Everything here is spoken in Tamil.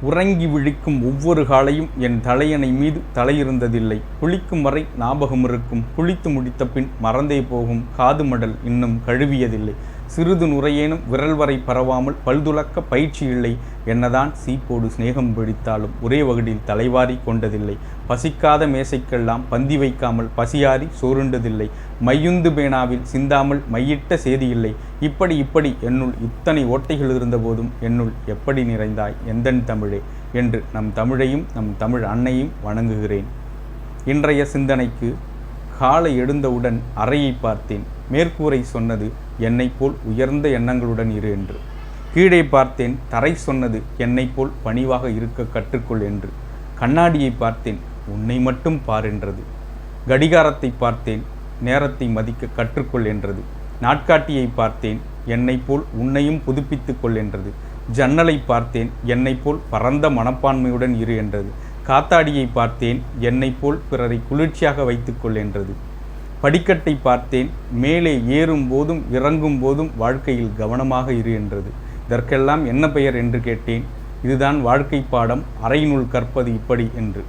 உறங்கி விழிக்கும் ஒவ்வொரு காலையும் என் தலையணை மீது தலையிருந்ததில்லை. குளிக்கும் வரை ஞாபகம் இருக்கும். குளித்து முடித்த பின் மறந்தே போகும். காது மடல் இன்னும் கழுவியதில்லை. சிறிது நுரையேனும் விரல் வரை பரவாமல் பல்துலக்க பயிற்சி இல்லை. என்னதான் சீப்போடு சிநேகம் பிடித்தாலும் ஒரே வகுடில் தலைவாரி கொண்டதில்லை. பசிக்காத மேசைக்கெல்லாம் பந்தி வைக்காமல் பசியாரி சோறுண்டதில்லை. மையுந்து பேனாவில் சிந்தாமல் மையிட்ட சேதியில்லை. இப்படி என்னுள் இத்தனை ஓட்டைகள் இருந்தபோதும் என்னுள் எப்படி நிறைந்தாய் எந்தன் தமிழே என்று நம் தமிழையும் நம் தமிழ் அன்னையும் வணங்குகிறேன். இன்றைய சிந்தனைக்கு காலை எழுந்தவுடன் அறையை பார்த்தேன். மேற்கூரை சொன்னது என்னை போல் உயர்ந்த எண்ணங்களுடன் இரு என்று. கீழே பார்த்தேன். தரை சொன்னது என்னை போல் பணிவாக இருக்க கற்றுக்கொள் என்று. கண்ணாடியை பார்த்தேன். உன்னை மட்டும் பார் என்றது. கடிகாரத்தை பார்த்தேன். நேரத்தை மதிக்க கற்றுக்கொள் என்றது. நாட்காட்டியை பார்த்தேன். என்னை போல் உன்னையும் புதுப்பித்து கொள் என்றது. ஜன்னலை பார்த்தேன். என்னை போல் பரந்த மனப்பான்மையுடன் இரு என்றது. காத்தாடியை பார்த்தேன். என்னை போல் பிறரை குளிர்ச்சியாக வைத்துக்கொள் என்றது. படிக்கட்டை பார்த்தேன். மேலே ஏறும் போதும் இறங்கும் போதும் வாழ்க்கையில் கவனமாக இரு என்றது. இதற்கெல்லாம் என்ன பெயர் என்று கேட்டேன். இதுதான் வாழ்க்கை பாடம், அறையினுள் கற்பது இப்படி என்று.